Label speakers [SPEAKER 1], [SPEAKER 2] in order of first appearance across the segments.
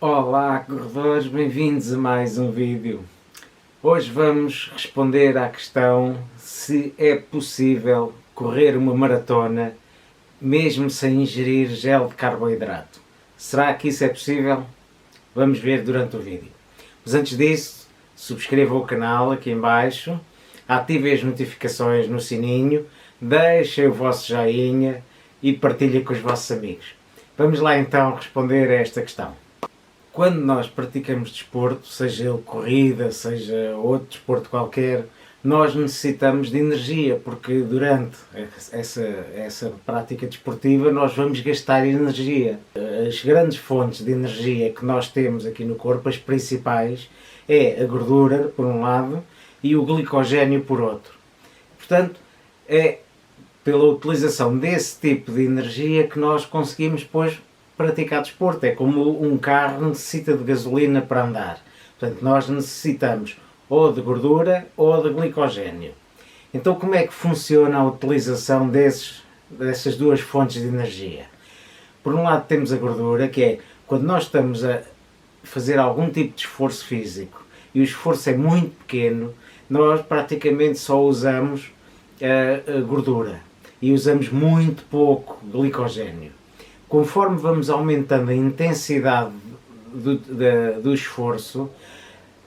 [SPEAKER 1] Olá corredores, bem-vindos a mais um vídeo. Hoje vamos responder à questão se é possível correr uma maratona mesmo sem ingerir gel de carboidrato. Será que isso é possível? Vamos ver durante o vídeo. Mas antes disso, subscrevam o canal aqui em baixo, ativem as notificações no sininho, deixem o vosso joinha e partilhem com os vossos amigos. Vamos lá então responder a esta questão. Quando nós praticamos desporto, seja ele corrida, seja outro desporto qualquer, nós necessitamos de energia, porque durante essa prática desportiva nós vamos gastar energia. As grandes fontes de energia que nós temos aqui no corpo, as principais, é a gordura, por um lado, e o glicogénio, por outro. Portanto, é pela utilização desse tipo de energia que nós conseguimos depois praticar desporto. É como um carro necessita de gasolina para andar. Portanto, nós necessitamos ou de gordura ou de glicogénio. Então, como é que funciona a utilização dessas duas fontes de energia? Por um lado temos a gordura, que é quando nós estamos a fazer algum tipo de esforço físico e o esforço é muito pequeno, nós praticamente só usamos a gordura e usamos muito pouco glicogénio. Conforme vamos aumentando a intensidade do esforço,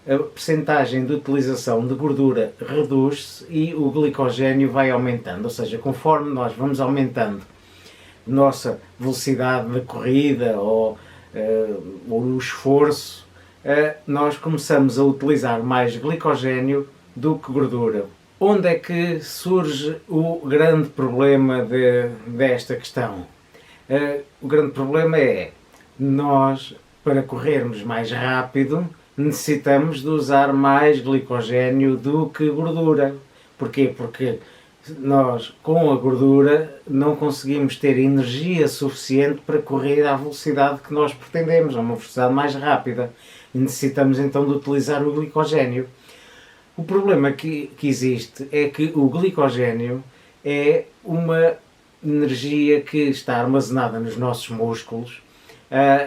[SPEAKER 1] a percentagem de utilização de gordura reduz-se e o glicogénio vai aumentando. Ou seja, conforme nós vamos aumentando a nossa velocidade de corrida ou o esforço, nós começamos a utilizar mais glicogénio do que gordura. Onde é que surge o grande problema desta questão? O grande problema é, nós, para corrermos mais rápido, necessitamos de usar mais glicogénio do que gordura. Porquê? Porque nós, com a gordura, não conseguimos ter energia suficiente para correr à velocidade que nós pretendemos, a uma velocidade mais rápida. E necessitamos então de utilizar o glicogénio. O problema que existe é que o glicogénio é uma energia que está armazenada nos nossos músculos,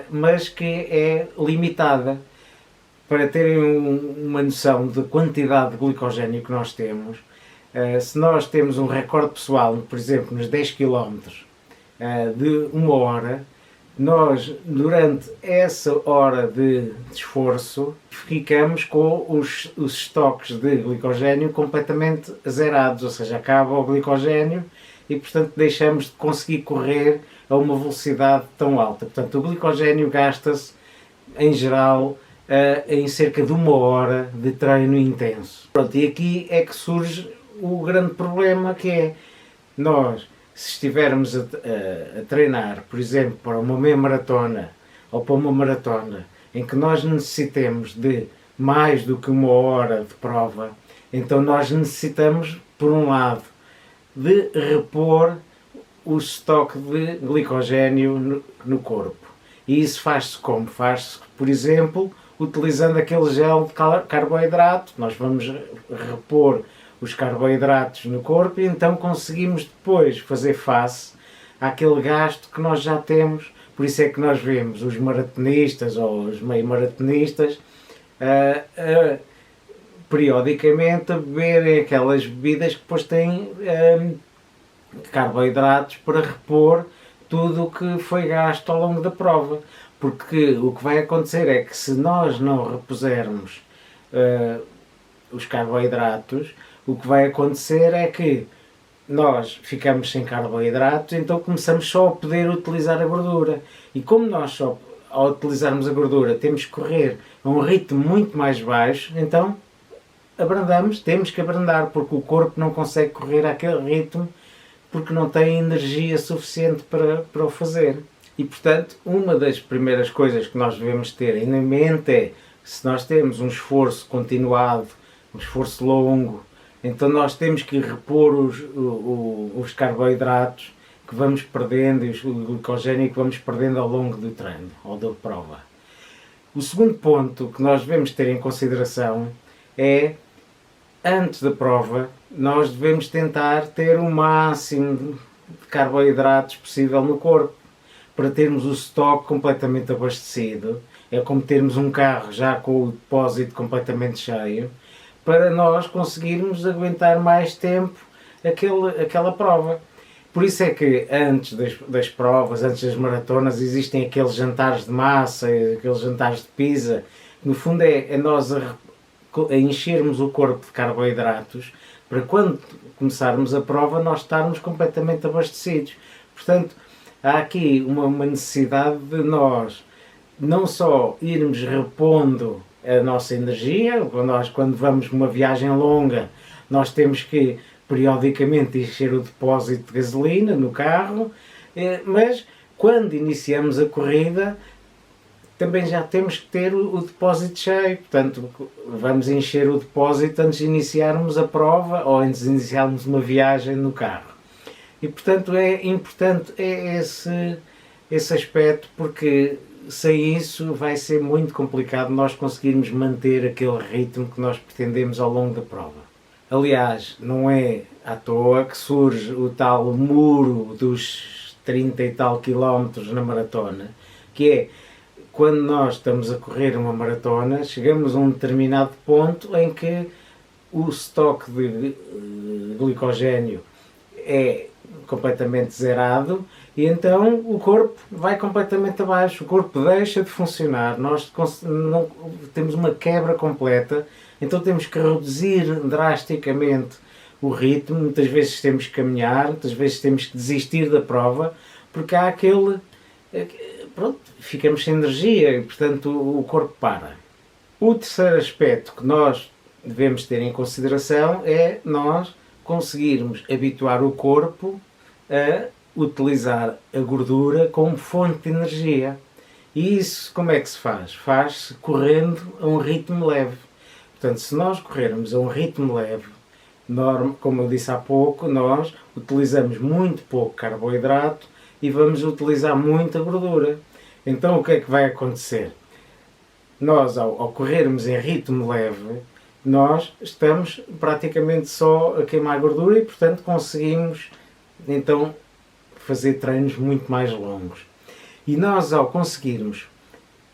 [SPEAKER 1] mas que é limitada. Para terem uma noção da quantidade de glicogénio que nós temos, se nós temos um recorde pessoal, por exemplo, nos 10 km de uma hora, nós, durante essa hora de esforço, ficamos com os estoques de glicogénio completamente zerados, ou seja, acaba o glicogénio e, portanto, deixamos de conseguir correr a uma velocidade tão alta. Portanto, o glicogénio gasta-se, em geral, em cerca de uma hora de treino intenso. Pronto, e aqui é que surge o grande problema, que é nós, se estivermos a treinar, por exemplo, para uma meia maratona ou para uma maratona, em que nós necessitemos de mais do que uma hora de prova, então nós necessitamos, por um lado, de repor o estoque de glicogénio no corpo. E isso faz-se como? Faz-se, por exemplo, utilizando aquele gel de carboidrato. Nós vamos repor os carboidratos no corpo e então conseguimos depois fazer face àquele gasto que nós já temos. Por isso é que nós vemos os maratonistas ou os meio-maratonistas periodicamente a beberem aquelas bebidas que depois têm carboidratos para repor tudo o que foi gasto ao longo da prova. Porque o que vai acontecer é que, se nós não repusermos os carboidratos, o que vai acontecer é que nós ficamos sem carboidratos, então começamos só a poder utilizar a gordura. E como nós só, ao utilizarmos a gordura, temos que correr a um ritmo muito mais baixo, então temos que abrandar, porque o corpo não consegue correr àquele ritmo, porque não tem energia suficiente para o fazer. E, portanto, uma das primeiras coisas que nós devemos ter em mente é, se nós temos um esforço continuado, um esforço longo, então nós temos que repor os carboidratos que vamos perdendo e o glicogénio que vamos perdendo ao longo do treino ou da prova. O segundo ponto que nós devemos ter em consideração é, antes da prova, nós devemos tentar ter o máximo de carboidratos possível no corpo, para termos o estoque completamente abastecido é como termos um carro já com o depósito completamente cheio, para nós conseguirmos aguentar mais tempo aquela prova. Por isso é que antes das provas, antes das maratonas, existem aqueles jantares de massa, aqueles jantares de pizza. No fundo é nós a enchermos o corpo de carboidratos para quando começarmos a prova nós estarmos completamente abastecidos. Portanto, há aqui uma necessidade de nós não só irmos repondo a nossa energia, nós quando vamos numa viagem longa, nós temos que periodicamente encher o depósito de gasolina no carro, mas quando iniciamos a corrida também já temos que ter o depósito cheio, portanto vamos encher o depósito antes de iniciarmos a prova ou antes de iniciarmos uma viagem no carro. E portanto é importante esse aspecto, porque sem isso vai ser muito complicado nós conseguirmos manter aquele ritmo que nós pretendemos ao longo da prova. Aliás, não é à toa que surge o tal muro dos 30 e tal quilómetros na maratona, que é quando nós estamos a correr uma maratona, chegamos a um determinado ponto em que o estoque de glicogénio é completamente zerado e então o corpo vai completamente abaixo, o corpo deixa de funcionar, nós não, temos uma quebra completa, então temos que reduzir drasticamente o ritmo, muitas vezes temos que caminhar, muitas vezes temos que desistir da prova, porque há aquele... Pronto, ficamos sem energia e, portanto, o corpo para. O terceiro aspecto que nós devemos ter em consideração é nós conseguirmos habituar o corpo a utilizar a gordura como fonte de energia. E isso como é que se faz? Faz-se correndo a um ritmo leve. Portanto, se nós corrermos a um ritmo leve, como eu disse há pouco, nós utilizamos muito pouco carboidrato e vamos utilizar muita gordura. Então o que é que vai acontecer? Nós, ao corrermos em ritmo leve, nós estamos praticamente só a queimar gordura e, portanto, conseguimos então fazer treinos muito mais longos. E nós, ao conseguirmos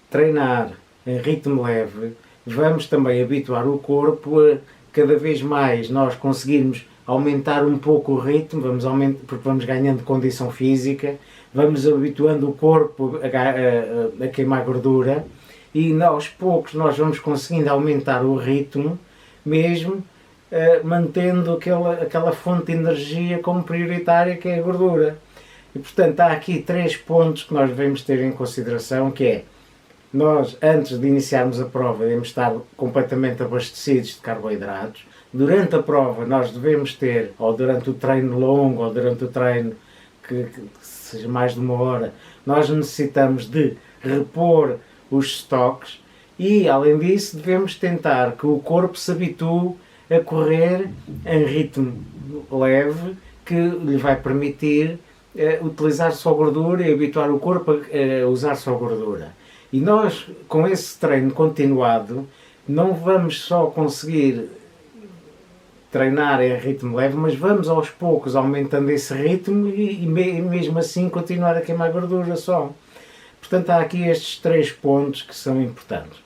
[SPEAKER 1] treinar em ritmo leve, vamos também habituar o corpo a cada vez mais nós conseguirmos aumentar um pouco o ritmo, porque vamos ganhando condição física, vamos habituando o corpo a queimar gordura e aos poucos nós vamos conseguindo aumentar o ritmo, mesmo mantendo aquela fonte de energia como prioritária, que é a gordura. E portanto há aqui 3 pontos que nós devemos ter em consideração, que é: nós, antes de iniciarmos a prova, devemos estar completamente abastecidos de carboidratos. Durante a prova nós devemos ter, ou durante o treino longo, ou durante o treino que seja mais de 1 hora, nós necessitamos de repor os estoques e, além disso, devemos tentar que o corpo se habitue a correr em ritmo leve, que lhe vai permitir utilizar só gordura e habituar o corpo a usar só gordura. E nós, com esse treino continuado, não vamos só conseguir treinar em ritmo leve, mas vamos aos poucos aumentando esse ritmo e mesmo assim continuar a queimar gordura só. Portanto, há aqui estes 3 pontos que são importantes.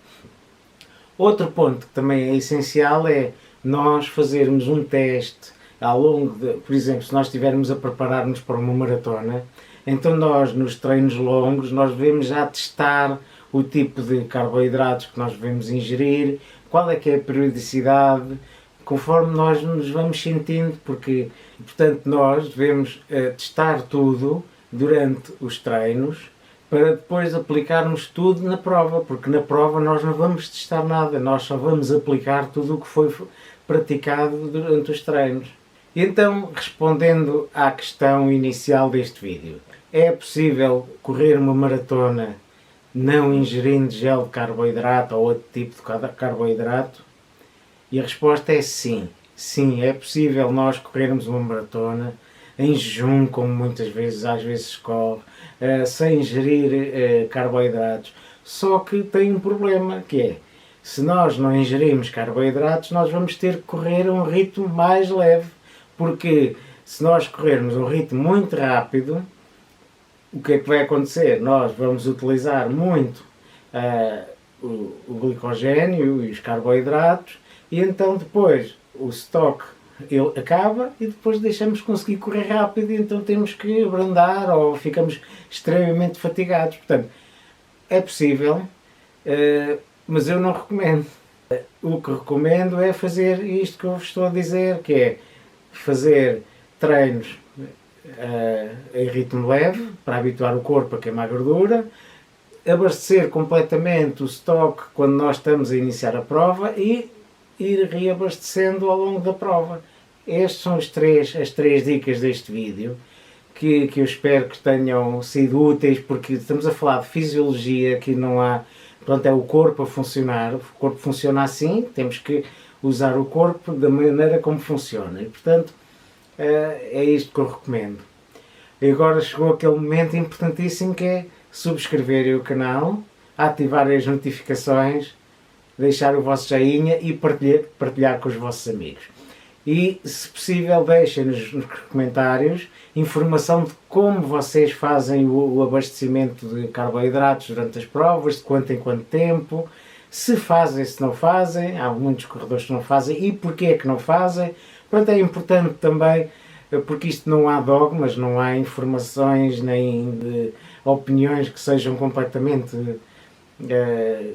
[SPEAKER 1] Outro ponto que também é essencial é nós fazermos um teste ao longo de, por exemplo, se nós estivermos a preparar-nos para uma maratona, então nós, nos treinos longos, nós devemos já testar o tipo de carboidratos que nós devemos ingerir, qual é que é a periodicidade, conforme nós nos vamos sentindo, porque, portanto, nós devemos testar tudo durante os treinos para depois aplicarmos tudo na prova, porque na prova nós não vamos testar nada, nós só vamos aplicar tudo o que foi praticado durante os treinos. Então, respondendo à questão inicial deste vídeo, é possível correr uma maratona não ingerindo gel de carboidrato ou outro tipo de carboidrato? E a resposta é sim. Sim, é possível nós corrermos uma maratona em jejum, como muitas vezes, às vezes corre, sem ingerir carboidratos. Só que tem um problema, que é, se nós não ingerirmos carboidratos, nós vamos ter que correr a um ritmo mais leve, porque se nós corrermos a um ritmo muito rápido, o que é que vai acontecer? Nós vamos utilizar muito o glicogénio e os carboidratos, e então depois o estoque ele acaba e depois deixamos de conseguir correr rápido e então temos que abrandar ou ficamos extremamente fatigados. Portanto, é possível, mas eu não recomendo. O que recomendo é fazer isto que eu vos estou a dizer, que é fazer treinos em ritmo leve, para habituar o corpo a queimar gordura, abastecer completamente o estoque quando nós estamos a iniciar a prova e ir reabastecendo ao longo da prova. Estas são as três dicas deste vídeo, que eu espero que tenham sido úteis, porque estamos a falar de fisiologia, que não há... Pronto, é o corpo a funcionar, o corpo funciona assim, temos que usar o corpo da maneira como funciona. E, portanto, é isto que eu recomendo. E agora chegou aquele momento importantíssimo que é subscreverem o canal, ativarem as notificações, deixar o vosso joinha e partilhar com os vossos amigos. E, se possível, deixem-nos nos comentários informação de como vocês fazem o abastecimento de carboidratos durante as provas, de quanto em quanto tempo, se fazem, se não fazem, há muitos corredores que não fazem e porquê é que não fazem. Pronto, é importante também, porque isto não há dogmas, não há informações nem de opiniões que sejam completamente...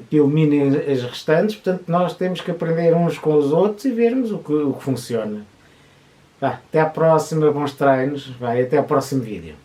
[SPEAKER 1] que eliminem as restantes, portanto nós temos que aprender uns com os outros e vermos o que funciona. Até à próxima, bons treinos, até ao próximo vídeo.